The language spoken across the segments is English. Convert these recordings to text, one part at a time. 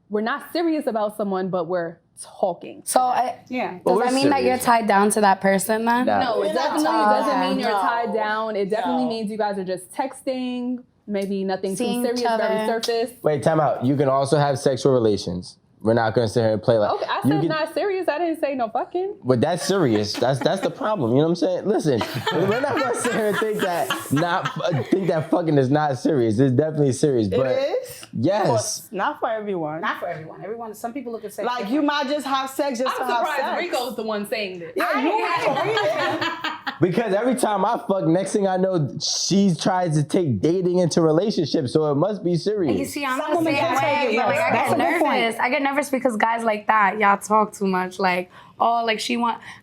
we're not serious about someone, but we're talking. So does that mean that you're tied down to that person then? No, it definitely doesn't mean you're tied down. It definitely means you guys are just texting, maybe nothing Seeing too serious, each other. very surface. Wait, time out. You can also have sexual relations. We're not going to sit here and play like... Okay, I said not serious. I didn't say no fucking. But that's serious. That's the problem. You know what I'm saying? Listen, we're not going to sit here and think that fucking is not serious. It's definitely serious. But it is? Yes. Not for everyone. Not for everyone. Some people look at sex like you might just have sex just I'm to have sex. surprised Rico's the one saying this. Yeah, you Because every time I fuck, next thing I know, she tries to take dating into relationships, so it must be serious. You see, I'm Some the same women can't take way. it, Like, yes. I That's get a good point. nervous. I get nervous because guys like that, y'all talk too much. Like, oh, like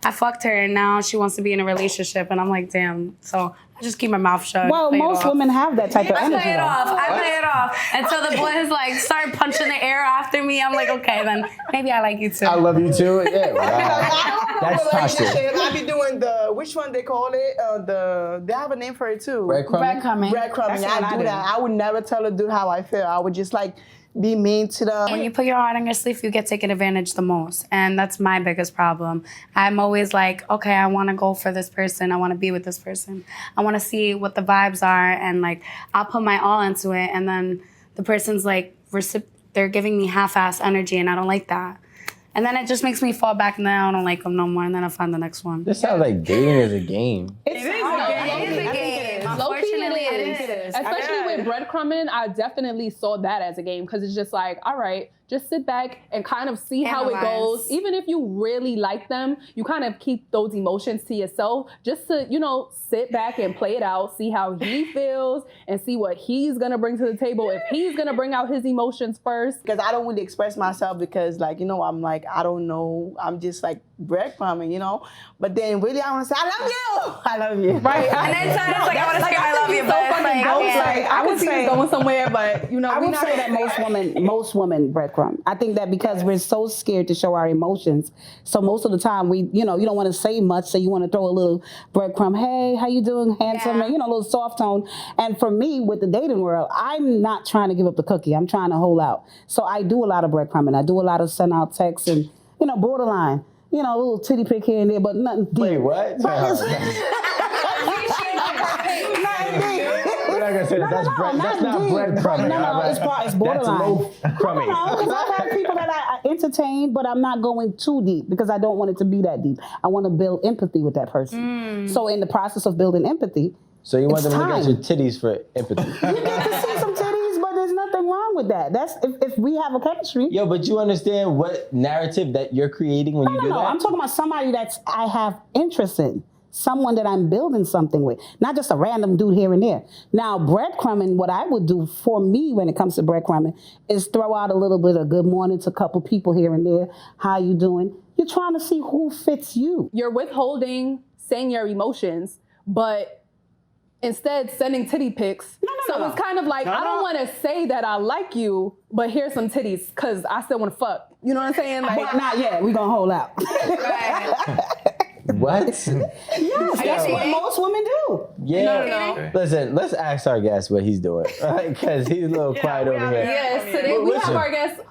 I fucked her and now she wants to be in a relationship, and I'm like, damn. So I just keep my mouth shut. Well, most women have that type of I energy. play it off. I play it off until the boys like start punching the air after me. I'm like, okay, then maybe I like you too. I love you too. Yeah, wow. I That's toxic. I be doing which one they call it? They have a name for it too. Breadcrumbing. Breadcrumbing. I do that. I would never tell a dude how I feel. I would just like be mean to them. When you put your heart on your sleeve, you get taken advantage the most. And that's my biggest problem. I'm always like, okay, I want to go for this person. I want to be with this person. I want to see what the vibes are. And like, I'll put my all into it. And then the person's like, they're giving me half-ass energy, and I don't like that. And then it just makes me fall back, and then I don't like them no more. And then I find the next one. This sounds like dating is a game. It is a game. Unfortunately, it is. Especially with breadcrumbing, I definitely saw that as a game because it's just like, all right, just sit back and kind of see how it goes. Even if you really like them, you kind of keep those emotions to yourself just to, sit back and play it out, see how he feels and see what he's going to bring to the table. If he's going to bring out his emotions first. Because I don't really express myself because I'm like, I don't know. I'm just like breadcrumbing, But then really I want to say, I love you. I love you. Right. And then it's like, I want to say I love you, but it's like, I would see you going somewhere, but I would say that most women breadcrumb. I think that because we're so scared to show our emotions, so most of the time we, you don't want to say much, so you want to throw a little breadcrumb. Hey, how you doing, handsome? And, a little soft tone. And for me, with the dating world, I'm not trying to give up the cookie. I'm trying to hold out. So I do a lot of breadcrumbing. I do a lot of send out texts and, borderline. A little titty pic here and there, but nothing deep. Wait, what? We're not gonna say that. That's not breadcrumbing. No, it's borderline. That's low crumbing. Because I've had people that I entertain, but I'm not going too deep because I don't want it to be that deep. I want to build empathy with that person. So in the process of building empathy, so you want them to time. get your titties for empathy. You get to see some titties, but there's nothing wrong with that. That's if we have a chemistry. Yo, but you understand what narrative that you're creating when you do that? I'm talking about somebody that I have interest in. Someone that I'm building something with, not just a random dude here and there. Now, breadcrumbing, what I would do for me when it comes to breadcrumbing is throw out a little bit of good morning to a couple people here and there. How you doing? You're trying to see who fits you. You're withholding saying your emotions, but instead sending titty pics. So it's kind of like, I don't want to say that I like you, but here's some titties because I still want to fuck. You know what I'm saying? Like, But not yet. We're going to hold out. What? Yes, that's what most women do. Yeah. No. Listen, let's ask our guest what he's doing. Because he's a little quiet over here. Yes, today we have our guest.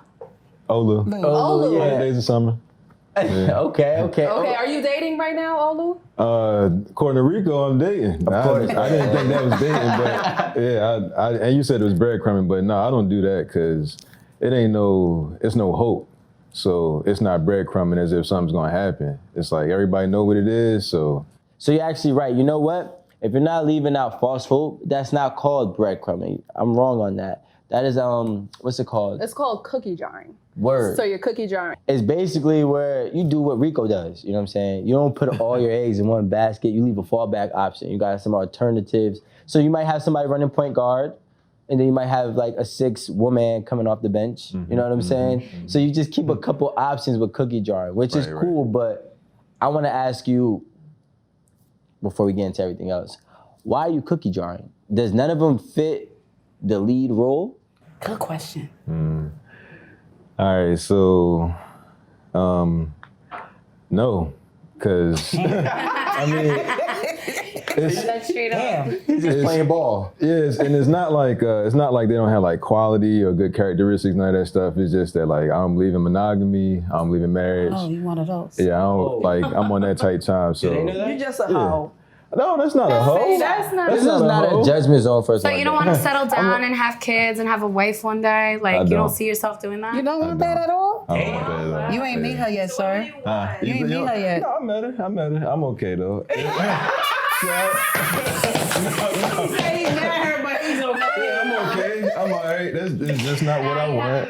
Olu. Olu, 100 days of summer. Yeah. Okay. Okay, are you dating right now, Olu? According to Rico, I'm dating. Of course. I didn't think that was dating, but yeah, and you said it was breadcrumbing, but no, I don't do that because it's no hope. So it's not breadcrumbing as if something's gonna happen. It's like everybody know what it is, so. So you're actually right. You know what? If you're not leaving out false hope, that's not called breadcrumbing. I'm wrong on that. That is, what's it called? It's called cookie jarring. Word. So you're cookie jarring. It's basically where you do what Rico does. You know what I'm saying? You don't put all your eggs in one basket. You leave a fallback option. You got some alternatives. So you might have somebody running point guard, and then you might have like a 6-woman coming off the bench. You know what I'm saying? So you just keep a couple options with cookie jarring, which is cool. But I want to ask you, before we get into everything else, why are you cookie jarring? Does none of them fit the lead role? Good question. All right, so, no, because, I mean, That's straight up. He's just playing ball. Yes, and it's not like they don't have like quality or good characteristics, none of that stuff. It's just that like I don't believe in monogamy, I don't believe in marriage. Oh, you one of those? Yeah, I don't like. I'm on that tight time. So You just a hoe. no, that's not a hoe. That's not. This is not a judgment zone for us. So you don't want to settle down and have kids and have a wife one day? Like you don't see yourself doing that? You don't want that at all? I don't want that at all. You ain't meet her yet, sir. You ain't meet her yet. No, I met her. I'm okay though. I'm okay. I'm all right. That's just not what I want.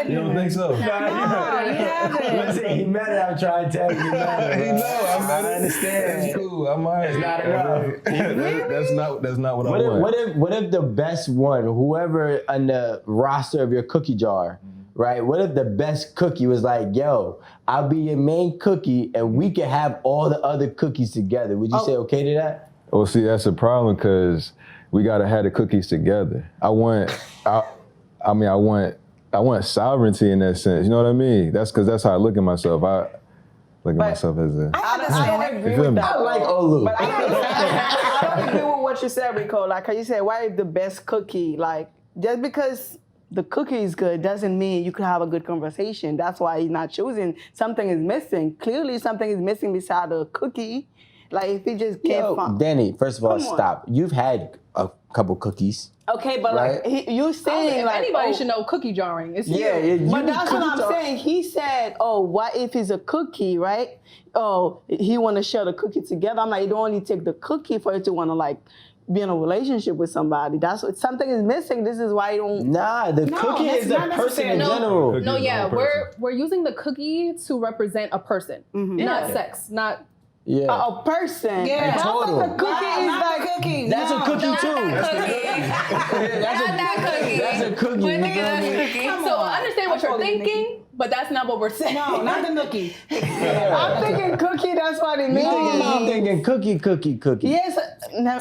You don't think so? No, you haven't. Listen, he met it. I'm trying to tell you. He met it. He know. I understand. It's cool. I'm all right. It's not enough. That's not what I want. What if the best one, whoever on the roster of your cookie jar, right? What if the best cookie was like, yo, I'll be your main cookie and we can have all the other cookies together? Would you say okay to that? Well, see, that's a problem because we gotta have the cookies together. I want sovereignty in that sense. You know what I mean? That's because that's how I look at myself. I look at myself as a. I don't agree with that. I like Olu. But I don't agree with what you said, Rico. Like how you said, why is the best cookie? Like just because the cookie is good doesn't mean you can have a good conversation. That's why he's not choosing. Something is missing. Clearly, something is missing beside the cookie. Like if he just can't find. Danny, first of all, stop. You've had a couple cookies. Okay, but right? like you saying, like anybody should know cookie jarring. It's but that's what I'm saying. He said, "Oh, what if it's a cookie, right? Oh, he want to share the cookie together." I'm like, you don't only take the cookie for you to want to like be in a relationship with somebody. That's what something is missing. This is why you don't. Nah, the cookie is a person in general. No, yeah, we're using the cookie to represent a person, not sex, not. Yeah. A person. Yeah. Total. The cookie is like cookie. That's a cookie too. That's a cookie. So I understand what you're thinking, but that's not what we're saying. No, not the nookie. I'm thinking cookie. That's what it means. I'm thinking cookie. Yes.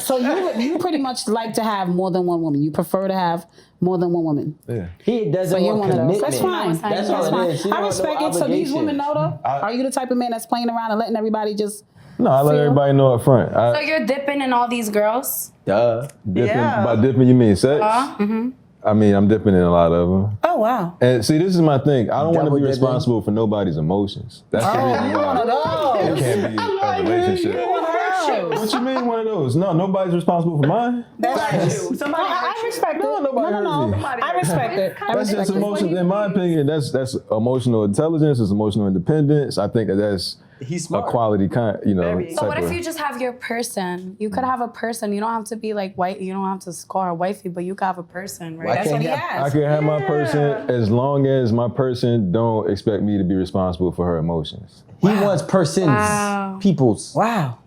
So you pretty much like to have more than one woman. You prefer to have more than one woman. Yeah. He doesn't So you're want one of those. commitment. That's fine. That's all it is. I respect it. So these women know though. Are you the type of man that's playing around and letting everybody just? No, I let everybody know up front. So you're dipping in all these girls? Duh. Dipping, by dipping you mean sex? I mean, I'm dipping in a lot of them. Oh wow. And see, this is my thing. I don't want to be Double responsible for nobody's emotions. That's the reason why it can't be a relationship. What you mean one of those? No, nobody's responsible for mine. That's true. I respect it. No, nobody hurt me. I respect it. That's just emotional. In my opinion, that's emotional intelligence. It's emotional independence. I think that's a quality kind. So what if you just have your person? You could have a person. You don't have to be like white. You don't have to score a wifey, but you could have a person, right? That's what he has. I can have my person as long as my person don't expect me to be responsible for her emotions. He wants persons, peoples. Wow.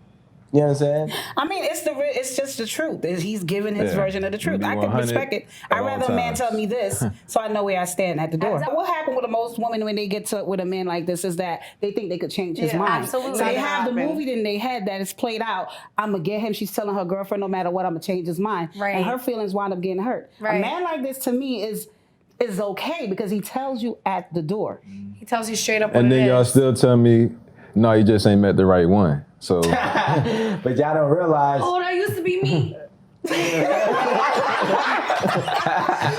You know what I'm saying? I mean, it's just the truth. He's giving his version of the truth. Be I can respect it. I'd rather a man tell me this so I know where I stand at the door. What happened with most women when they get to with a man like this is that they think they could change his mind. Absolutely. So they have the movie in their head that is played out. I'm going to get him. She's telling her girlfriend no matter what, I'm going to change his mind. Right. And her feelings wind up getting hurt. Right. A man like this to me is okay because he tells you at the door. He tells you straight up what And then it y'all is. still tell me, no, you just ain't met the right one. So But y'all don't realize. Oh, that used to be me.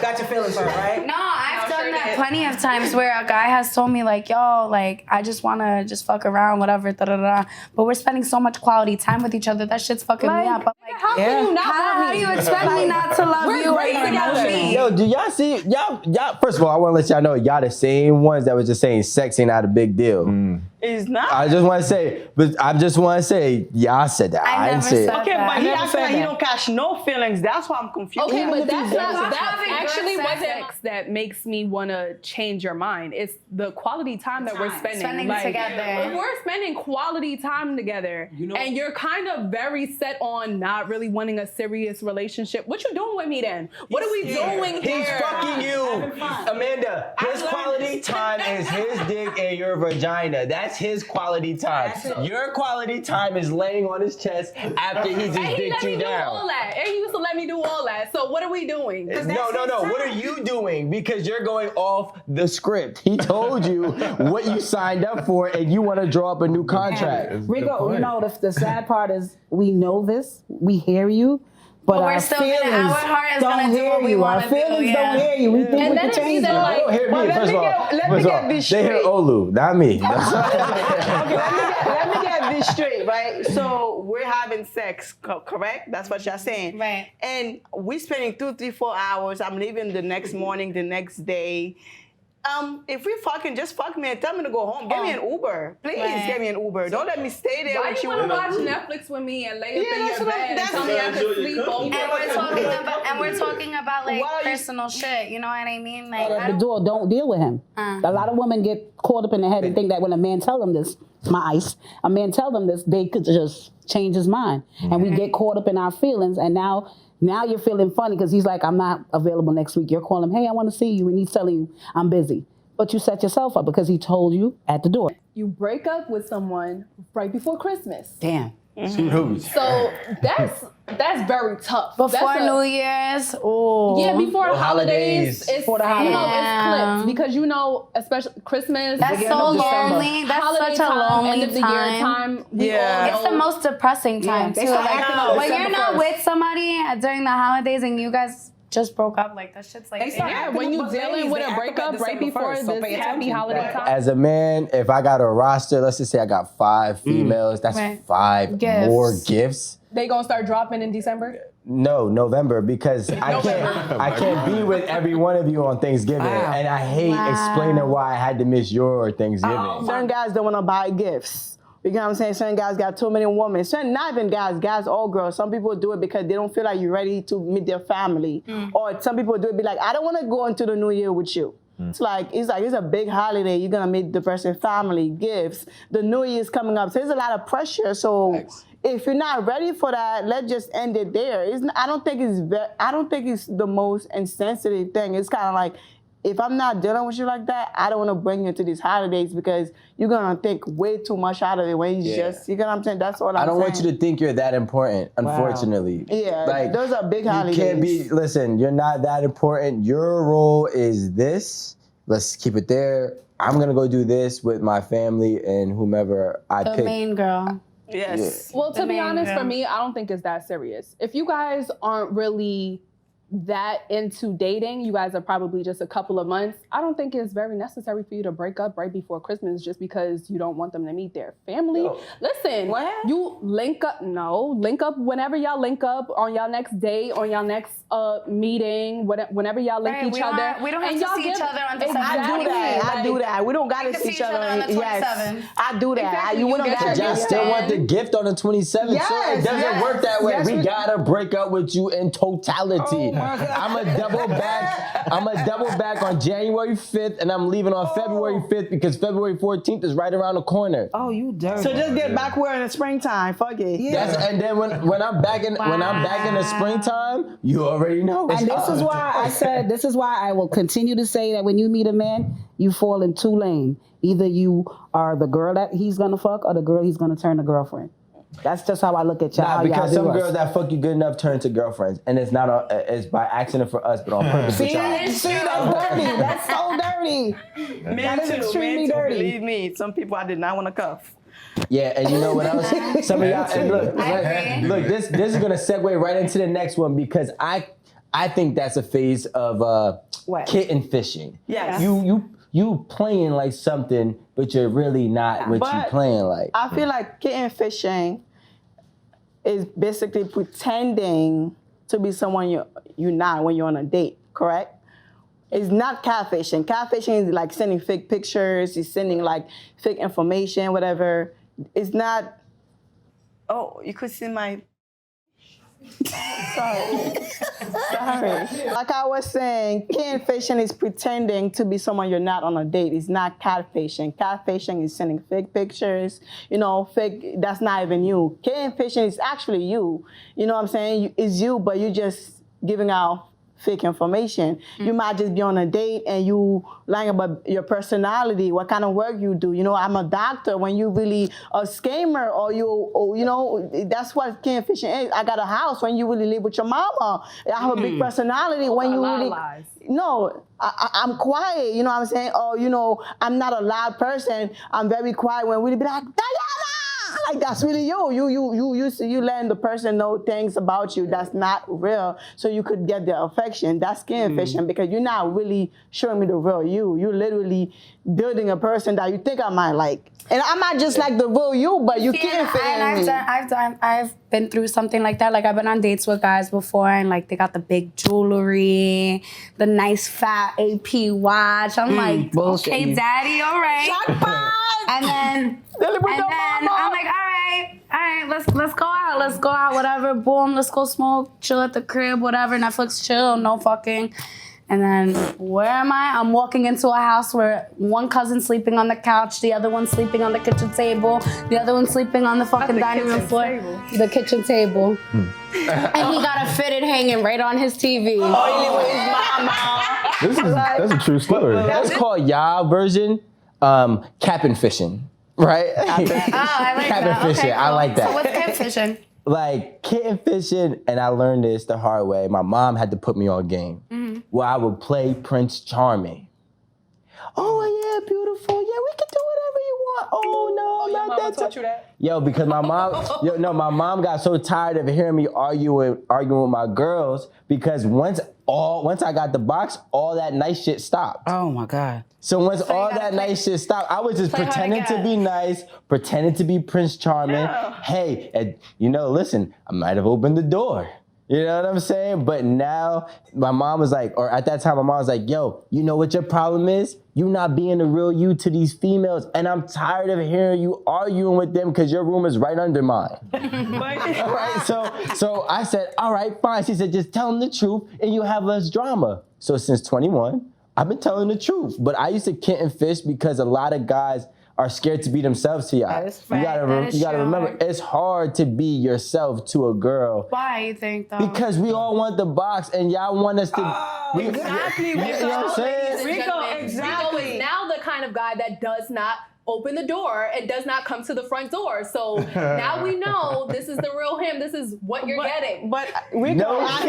Got your feelings hurt, right? No, I've done that plenty of times where a guy has told me like, yo, like, I just want to just fuck around, whatever, da-da-da. But we're spending so much quality time with each other. That shit's fucking me up. I'm like, How can you not how do you expect me not to love you great or together. love me? Yo, do y'all see y'all? First of all, I want to let y'all know y'all the same ones that was just saying sex ain't not a big deal. It's not. I just want to say, y'all said that. I didn't never say said it. Okay, that. but he never acts said like he that. don't catch no feelings. That's why I'm confused. Okay, but that's having actually good what sex. that makes me want to change your mind. It's the quality time that we're spending. Spending together. If we're spending quality time together, and you're kind of very set on not really wanting a serious relationship, what you doing with me then? What are we doing here? He's fucking you, Amanda. His quality time is his dick and your vagina. That's That's his quality time. Your quality time is laying on his chest after he just dicked you down. All that. And he used to let me do all that. So what are we doing? No. What are you doing? Because you're going off the script. He told you what you signed up for, and you want to draw up a new contract. Rico, you know, the sad part is we know this, we hear you, but we're our still feelings our heart is don't gonna do hear what we you. Our wanna do, feelings yeah. don't hear you. We think And we then can it's change either them. like- Don't hear me. Well, let First me of all, get this they hear straight. Olu, not me. Okay, let me get this straight, right? So we're having sex, correct? That's what you're saying. Right. And we're spending 2, 3, 4 hours. I'm leaving the next morning, the next day. If we fucking, just fuck me and tell me to go home. Give me an Uber. Please Right. give me an Uber. Don't let me stay there Why with you you. want to watch Netflix with me and lay up Yeah, in that's your what I'm- bed and that's tell me I what- can sleep over? And we're talking about like Why are you- personal shit. You know what I mean? Like I The don't, door, don't deal with him. A lot of women get caught up in their head and think that when a man tell them this, my ice, a man tell them this, they could just change his mind. And we get caught up in our feelings, and now you're feeling funny because he's like, I'm not available next week. You're calling him, hey, I want to see you, and he's telling you, I'm busy. But you set yourself up because he told you at the door. You break up with someone right before Christmas. Damn. So that's very tough. before That's a- New Year's. Oh. Yeah, before No holidays. holidays. It's, For the holidays. it's clipped because especially Christmas. That's beginning so of December, lonely. That's holiday such a time, lonely end of the year time. We Yeah. all It's the know- most depressing time they too. start Like, acting up when you're December not 1st. with somebody during the holidays and you guys just broke up, like that shit's like. Yeah, when you dealing with a breakup right before this happy holiday time. As a man, if I got a roster, let's just say I got 5 females, that's Right. 5 Gifts. more gifts. They gonna start dropping in December? No, November, because I can't be with every one of you on Thanksgiving, and I hate explaining why I had to miss your Thanksgiving. Certain guys don't want to buy gifts. You know what I'm saying? Certain guys got too many women. Certain, not even guys or girls. Some people do it because they don't feel like you're ready to meet their family. Or some people do it be like, I don't want to go into the new year with you. It's like it's a big holiday. You're gonna meet the person's family, gifts. The new year's coming up. So there's a lot of pressure. So if you're not ready for that, let's just end it there. I don't think it's the most insensitive thing. It's kind of like, if I'm not dealing with you like that, I don't want to bring you into these holidays because you're gonna think way too much out of it when you just, you know what I'm saying? That's all I'm saying. I don't want you to think you're that important, unfortunately. Yeah, those are big holidays. You can't be, listen, you're not that important. Your role is this. Let's keep it there. I'm gonna go do this with my family and whomever I The pick. main girl. Yes. Well, to be main honest, girl. for me, I don't think it's that serious. If you guys aren't really that into dating, you guys are probably just a couple of months. I don't think it's very necessary for you to break up right before Christmas just because you don't want them to meet their family. No. Listen, you link up whenever y'all link up on y'all next date, on y'all next meeting, whenever y'all link Right, each we don't other. have- we don't have And to y'all see each give- other on December. Exactly. I do that. We don't gotta can see each other. on the 27th. Yes, I do that. Exactly. You You don't get gotta your Y'all gift still want the in. gift on the 27th. Yes, so it doesn't yes, work that way. yes, we we- gotta break up with you in totality. Oh my God. I'm a double back on January 5th, and I'm leaving on February 5th because February 14th is right around the corner. Oh, you dirty. So just get back where in the springtime. Fuck it. And then when I'm back in the springtime, you already know. And this is why I will continue to say that when you meet a man, you fall in 2 lanes. Either you are the girl that he's gonna fuck or the girl he's gonna turn to girlfriend. That's just how I look at y'all. Nah, how because y'all some do girls us. that fuck you good enough turn to girlfriends, and it's not it's by accident for us, but on purpose. See, for y'all. see, that's dirty. That's so dirty. That is extremely dirty. Believe me, some people I did not want to cuff. Yeah, and you know what else? Some of y'all, and look, this is gonna segue right into the next one because I think that's a phase of kitten fishing. Yes. You playing like something, but you're really not what you But playing like. I feel like kitten fishing is basically pretending to be someone you're not when you're on a date, correct? It's not catfishing. Catfishing is like sending fake pictures, it's sending like fake information, whatever. It's not, oh, you could see my, sorry. Like I was saying, catfishing is pretending to be someone you're not on a date. It's not catfishing. Catfishing is sending fake pictures, fake, that's not even you. Catfishing is actually you. You know what I'm saying? It's you, but you're just giving out fake information. You might just be on a date and you lying about your personality, what kind of work you do. You know, I'm a doctor when you really a scammer or you know, that's what catfishing is. I got a house when you really live with your mama. I have a big personality when you really. No, I'm quiet, you know what I'm saying? Or, you know, I'm not a loud person. I'm very quiet when we be like, Diana! Like, that's really you. You letting the person know things about you that's not real so you could get their affection. That's catfishing because you're not really showing me the real you. You're literally building a person that you think I might like. And I might just like the real you, but you can't fit in me. I've been through something like that. Like, I've been on dates with guys before, and like they got the big jewelry, the nice fat AP watch. I'm like, bullshit. okay, daddy, all right. And then I'm like, all right, let's go out, whatever. Boom, let's go smoke, chill at the crib, whatever. Netflix, chill, no fucking. And then where am I? I'm walking into a house where one cousin's sleeping on the couch, the other one's sleeping on the kitchen table, the other one's sleeping on the fucking dining room floor. The kitchen table. And he got a fitted hanging right on his TV. That's a true story. That's called y'all version, capping fishing, right? Oh, I like Cabin that. fishing, Okay, I cool. like that. So what's catfishing? Like kitten fishing, and I learned this the hard way. My mom had to put me on game where I would play Prince Charming. Oh yeah, beautiful. Yeah, we can do whatever you want. Oh no, Your not mama that. taught you that? Yo, because my mom, my mom got so tired of hearing me arguing with my girls because once I got the box, all that nice shit stopped. Oh my God. So once all that nice shit stopped, I was just pretending to be nice, pretending to be Prince Charming. Yeah. Hey, and, listen, I might have opened the door. You know what I'm saying? But now my mom was like, or at that time, my mom was like, yo, you know what your problem is? You not being the real you to these females. And I'm tired of hearing you arguing with them because your room is right under mine. Right? So I said, all right, fine. She said, just tell them the truth and you have less drama. So since 21, I've been telling the truth. But I used to kitten fish because a lot of guys are scared to be themselves to y'all. That is You gotta remember, it's hard to be yourself to a girl. Why you think though? Because we all want the box and y'all want us to. Exactly. You know what I'm saying? Rico, exactly. Rico is now the kind of guy that does not open the door and does not come to the front door. So now we know this is the real him. This is what you're getting. But Rico, I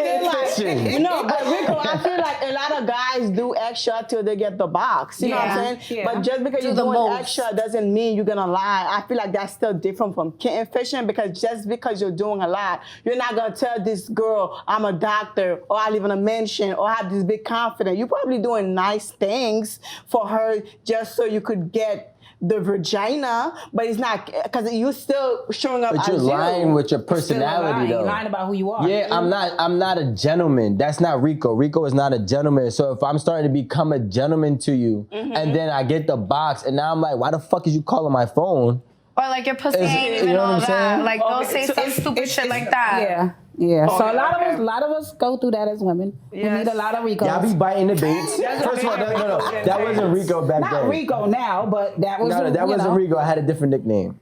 feel like a lot of guys do extra till they get the box. You know what I'm saying? Yeah. But just because you're doing extra doesn't mean you're gonna lie. I feel like that's still different from kitten fishing because just because you're doing a lot, you're not gonna tell this girl I'm a doctor or I live in a mansion or I have this big confidence. You're probably doing nice things for her just so you could get the vagina, but it's not because you're still showing up. But you're lying with your personality, though. You're lying about who you are. Yeah, I'm not a gentleman. That's not Rico. Rico is not a gentleman. So if I'm starting to become a gentleman to you, and then I get the box, and now I'm like, why the fuck is you calling my phone? Or like your pussy ain't even all that. Like don't say some stupid shit like that. Yeah. Yeah, so a lot of us go through that as women. We need a lot of Ricos. Y'all be biting the baits. First of all, no. That wasn't Rico back then. Not Rico now, but that was. No, that wasn't Rico. I had a different nickname.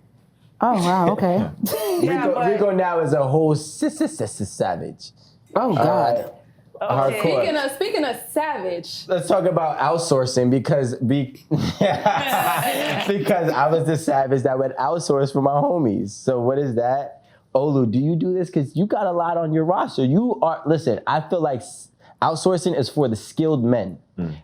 Oh wow, okay. Rico now is a whole savage. Oh God. Hardcore. Speaking of savage. Let's talk about outsourcing because I was the savage that would outsource for my homies. So what is that? Olu, do you do this? Because you got a lot on your roster. Listen, I feel like outsourcing is for the skilled men.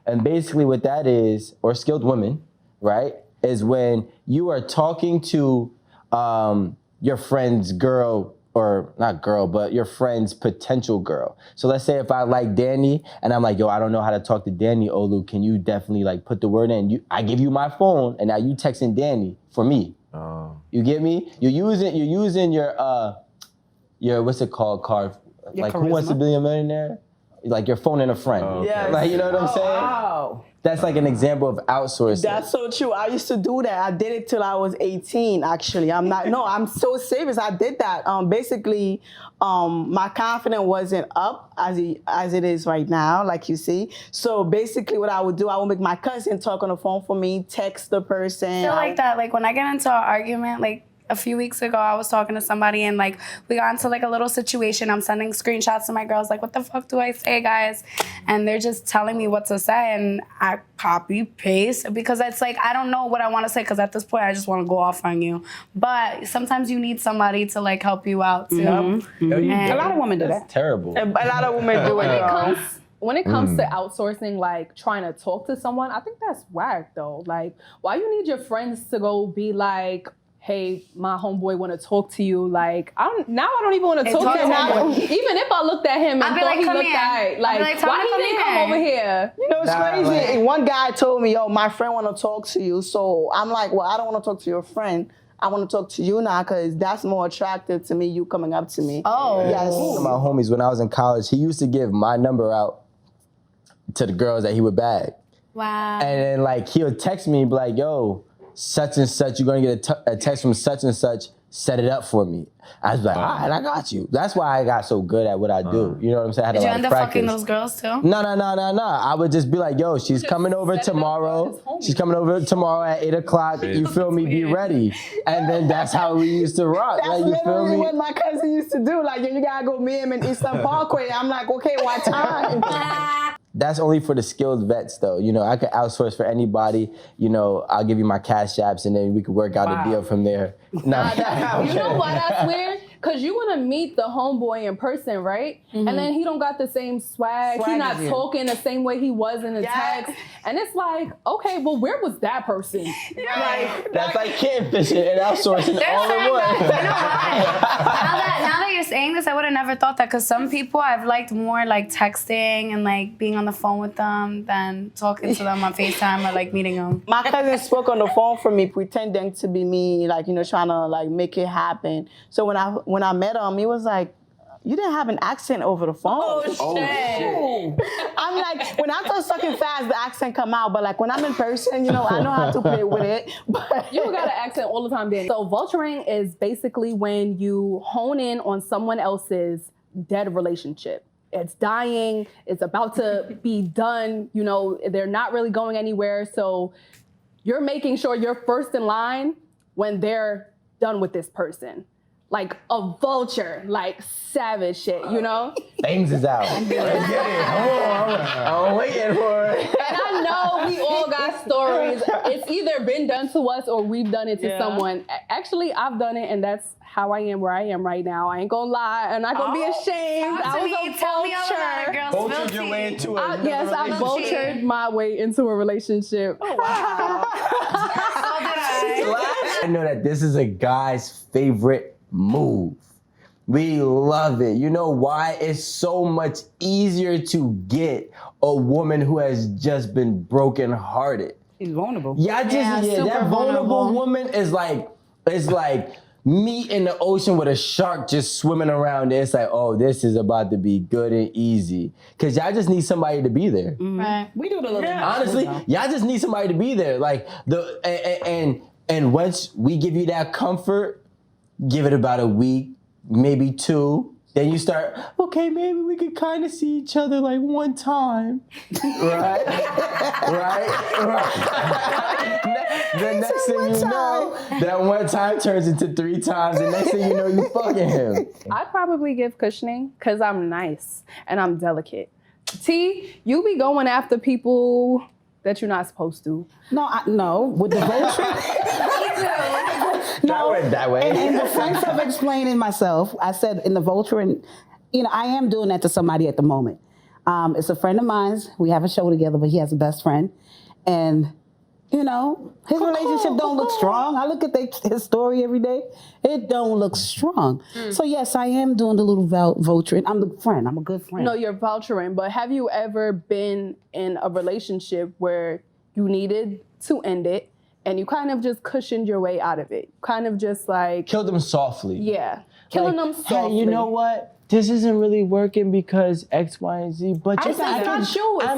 And basically what that is, or skilled women, right, is when you are talking to your friend's girl, or not girl, but your friend's potential girl. So let's say if I like Danny, and I'm like, yo, I don't know how to talk to Danny, Olu, can you definitely like put the word in? I give you my phone, and now you texting Danny for me. You get me? You're using your what's it called card? Like charisma? Who Wants to Be a Millionaire? Like your phone and a friend. Oh, okay. Like you know what I'm saying? Wow. That's like an example of outsourcing. That's so true. I used to do that. I did it till I was 18, actually. I'm so serious. I did that. Basically, my confidence wasn't up as it is right now, like you see. So basically what I would do, I would make my cousin talk on the phone for me, text the person. I feel like that. Like when I get into an argument, like a few weeks ago, I was talking to somebody and like we got into like a little situation. I'm sending screenshots to my girls like, what the fuck do I say, guys? And they're just telling me what to say, and I copy paste because it's like I don't know what I want to say because at this point I just want to go off on you. But sometimes you need somebody to like help you out too. Mm-hmm. A lot of women do that. Terrible. A lot of women do it. When it comes to outsourcing, like trying to talk to someone, I think that's whack though. Like, why you need your friends to go be like, hey, my homeboy want to talk to you. Like, I don't even want to talk to him. Even if I looked at him and thought he looked alright, like why he didn't come over here? You know, it's crazy. One guy told me, yo, my friend want to talk to you. So I'm like, well, I don't want to talk to your friend. I want to talk to you now because that's more attractive to me, you coming up to me. Oh. Yes. One of my homies, when I was in college, he used to give my number out to the girls that he would bag. Wow. And then like he would text me, be like, yo, such and such, you're gonna get a text from such and such, set it up for me. I was like, all right, I got you. That's why I got so good at what I do. You know what I'm saying? I had Did a you lot end of up practice. fucking those girls too? No. I would just be like, yo, she's coming over tomorrow. She's coming over tomorrow at 8 o'clock. You feel me? Be ready. And then that's how we used to rock. That's like, you feel literally me? what my cousin used to do. Like, you gotta go meet him in Eastern Parkway. I'm like, okay, what time? That's only for the skilled vets, though. You know, I could outsource for anybody. You know, I'll give you my cash apps, and then we could work out a deal from there. Nah, You know why that's weird? Because you want to meet the homeboy in person, right? And then he don't got the same swag. He not talking the same way he was in the text. And it's like, okay, well, where was that person? Like, that's like kitten fishing and outsourcing all in one. You know what? Now that you're saying this, I would have never thought that because some people I've liked more like texting and like being on the phone with them than talking to them on FaceTime or like meeting them. My cousin spoke on the phone for me, pretending to be me, like, you know, trying to like make it happen. So when I met him, he was like, you didn't have an accent over the phone. Oh, shit. I'm like, when I talk sucking fast, the accent come out. But like when I'm in person, you know, I know how to play with it. But you got an accent all the time, Danny. So vulturing is basically when you hone in on someone else's dead relationship. It's dying. It's about to be done. You know, they're not really going anywhere. So you're making sure you're first in line when they're done with this person. Like a vulture, like savage shit, you know? Things is out. Let's get it. Come on. I'm waiting for it. And I know we all got stories. It's either been done to us or we've done it to someone. Actually, I've done it, and that's how I am where I am right now. I ain't gonna lie. I'm not gonna be ashamed. I was a Tell me all about it, girl. Vultured your way into it. Yes, I vultured my way into a relationship. So did I. I know that this is a guy's favorite move. We love it. You know why? It's so much easier to get a woman who has just been brokenhearted. She's vulnerable. That vulnerable woman is like me in the ocean with a shark just swimming around there. It's like, oh, this is about to be good and easy. Cause y'all just need somebody to be there. Right. We do the little Honestly, y'all just need somebody to be there. Like and once we give you that comfort, give it about a week, maybe 2. Then you start, okay, maybe we could kind of see each other like one time. Right? The next thing you know, that one time turns into 3 times. The next thing you know, you fucking him. I'd probably give cushioning because I'm nice and I'm delicate. T, you be going after people that you're not supposed to. No, with the vulture. No, that way. In the sense of explaining myself, I said in the vulture, and you know, I am doing that to somebody at the moment. It's a friend of mine's. We have a show together, but he has a best friend, and you know, his relationship don't look strong. I look at his story every day. It don't look strong. So yes, I am doing the little vulturing. I'm the friend. I'm a good friend. No, you're vulturing, but have you ever been in a relationship where you needed to end it and you kind of just cushioned your way out of it? Kind of just like... Killed them softly. Yeah. Killing them softly. Hey, you know what? This isn't really working because X, Y, and Z, but I'm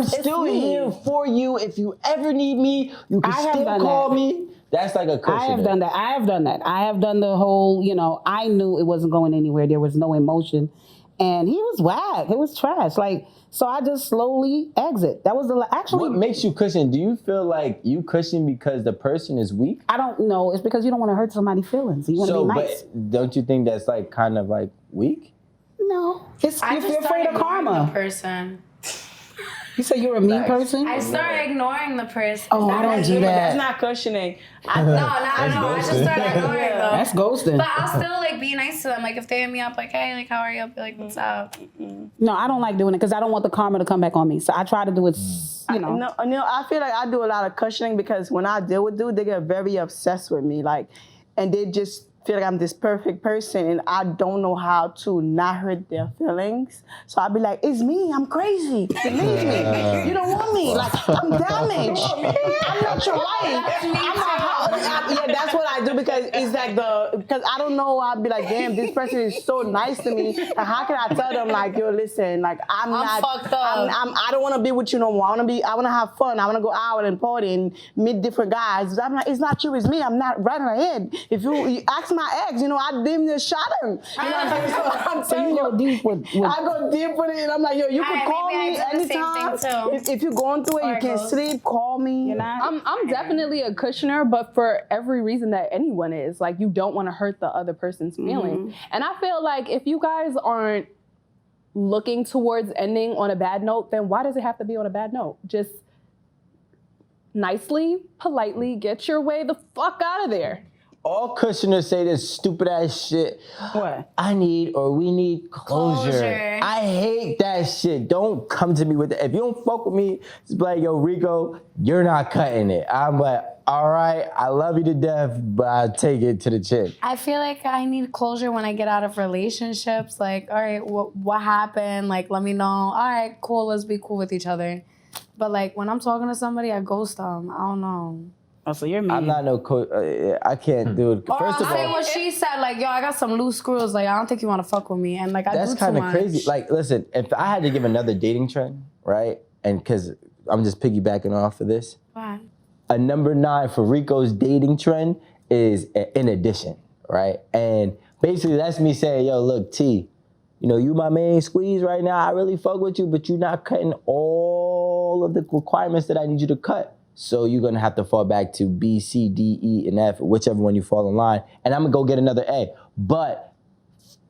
still here for you. If you ever need me, you can still call me. That's like a cushion. I have done that. I have done the whole, you know, I knew it wasn't going anywhere. There was no emotion. and he was whack. It was trash. Like, so I just slowly exit. That was actually. What makes you cushion? Do you feel like you cushion because the person is weak? I don't know. It's because you don't want to hurt somebody's feelings. You want to be nice. But don't you think that's like kind of like weak? No, it's I if just you're afraid of started ignoring karma. the person. You say you're a mean person? I started ignoring the person. Oh, I don't do That's that. not cushioning. No, I just started ignoring them. That's ghosting. But I'll still like be nice to them. Like if they hit me up, like, hey, like how are you? I'll be like, what's up? No, I don't like doing it because I don't want the karma to come back on me. So I try to do it, you know. No, I feel like I do a lot of cushioning because when I deal with dudes, they get very obsessed with me, like, and they just feel like I'm this perfect person, and I don't know how to not hurt their feelings. So I'll be like, it's me, I'm crazy. Believe me. You don't want me. Like, I'm damaged. I'm not your wife. Yeah, that's what I do because it's like because I don't know, I'll be like, damn, this person is so nice to me. Like, how can I tell them, like, yo, listen, like, I'm not fucked up. I don't want to be with you no more. I want to have fun. I want to go out and party and meet different guys. I'm like, it's not you, it's me. I'm not running ahead. If you ask my ex, I damn near shot him. You know what I'm saying? So I'm So telling you go deep with I go deep with it, and I'm like, yo, you can call maybe me I do the same anytime. thing, too. If you're going through it, you can't sleep, call me. You're not? I'm definitely a cushioner, but for every reason that anyone is. Like, you don't want to hurt the other person's feelings. And I feel like if you guys aren't looking towards ending on a bad note, then why does it have to be on a bad note? Just nicely, politely get your way the fuck out of there. All cushioners say this stupid ass shit. What? We need closure. I hate that shit. Don't come to me with it. If you don't fuck with me, just be like, yo, Rico, you're not cutting it. I'm like, all right, I love you to death, but I'll take it to the chin. I feel like I need closure when I get out of relationships. Like, all right, what happened? Like, let me know. All right, cool, let's be cool with each other. But like, when I'm talking to somebody, I ghost them. I don't know. Oh, so you're mean. I'm not no coach. I can't do it. Or First I'll of say all, what she said, like, yo, I got some loose screws. Like, I don't think you want to fuck with me. And like, I that's do too kind of much. crazy. Like, listen, if I had to give another dating trend, right? And because I'm just piggybacking off of this. Why? A number 9 for Rico's dating trend is in addition, right? And basically that's me saying, yo, look, T, you my main squeeze right now. I really fuck with you, but you're not cutting all of the requirements that I need you to cut. So you're gonna have to fall back to B, C, D, E, and F, whichever one you fall in line. And I'm gonna go get another A. But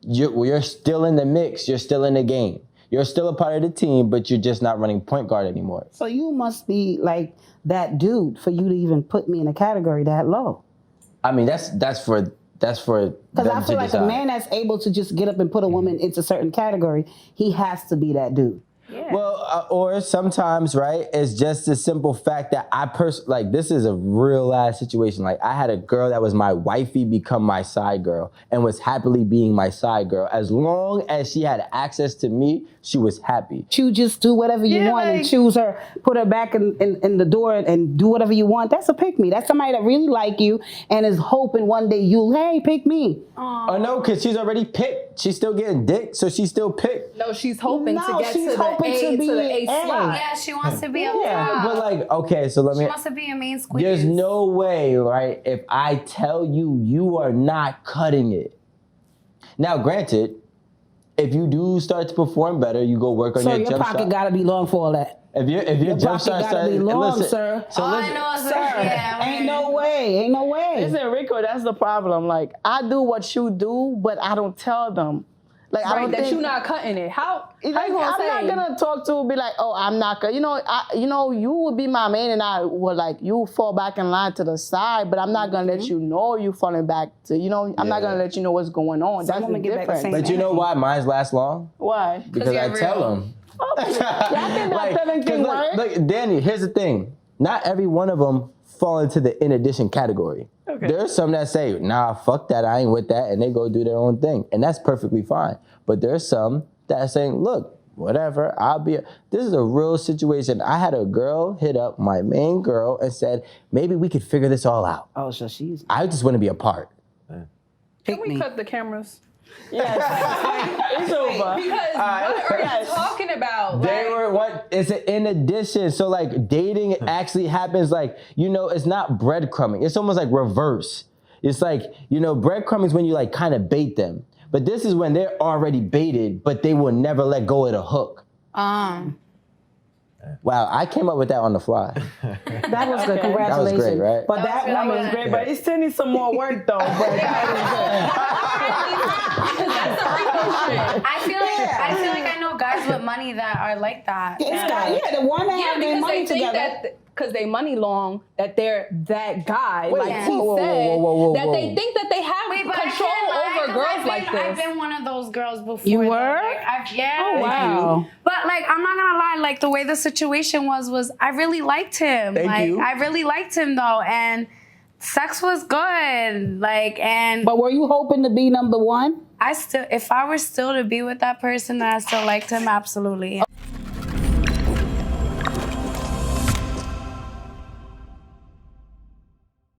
you're still in the mix. You're still in the game. You're still a part of the team, but you're just not running point guard anymore. So you must be like that dude for you to even put me in a category that low. I mean, that's for Because I feel like a man that's able to just get up and put a woman into a certain category, he has to be that dude. Yeah. Well, or sometimes, right, it's just the simple fact that this is a real ass situation. Like, I had a girl that was my wifey become my side girl and was happily being my side girl. As long as she had access to me, she was happy. You just do whatever you want and choose her, put her back in the door and do whatever you want. That's a pick me. That's somebody that really like you and is hoping one day hey, pick me. Oh, no, because she's already picked. She's still getting dick, so she's still picked. No, she's hoping to get she's to the hoping to be A A. slot. Yeah, she wants to be up Yeah, top. but like, okay, so let me... She wants to be a main squeeze. There's no way, right, if I tell you you are not cutting it. Now, granted, if you do start to perform better, you go work on So your your jump pocket shot. gotta be long for all that. If your jump pocket shot gotta starts... be long, listen, sir. So All listen, I know is Sir, that, ain't no way. Listen, Rico, that's the problem. Like, I do what you do, but I don't tell them. Like, I Right, don't that think you're not cutting it. How you Like, gonna I'm say? not gonna talk to be like, oh, I'm not gonna. You would be my man, and I would like you fall back in line to the side, but I'm not gonna let you know you falling back to. I'm not gonna let you know what's going on. That's the women get back the difference. same but you know why mine lasts long? Why? Because I you're tell real. them. Y'all think that telling thing work? Look, Danny, here's the thing. Not every one of them fall into the in addition category. Okay. There's some that say, nah, fuck that, I ain't with that, and they go do their own thing. And that's perfectly fine. But there's some that are saying, look, whatever, this is a real situation. I had a girl hit up my main girl and said, maybe we could figure this all out. Oh, so she's I just want to be a part. Can we cut the cameras? Yes. It's over. Because what are you talking about? They were what? It's an in addition. So like dating actually happens like, it's not breadcrumbing. It's almost like reverse. It's like, breadcrumbing is when you like kind of bait them. But this is when they're already baited, but they will never let go of the hook. Wow, I came up with that on the fly. That was good. Congratulations. That was great, right? But that That woman was great, but it still needs some more work though. But I feel like I know guys with money that are like that. Yeah, the one that Yeah, have their because money they think together. that because they money long, that they're that guy. Wait, like whoa, he whoa, said, whoa, whoa, whoa, that whoa. they think that they have Wait, but I control can't lie, over 'cause girls like this. I've been one of those girls before. You though. were? Yeah. Oh, wow. But like, I'm not gonna lie. Like the way the situation was I really liked him. Thank you. I really liked him though, and sex was good. Like, and But were you hoping to be number one? if I were still to be with that person, that I still liked him, absolutely.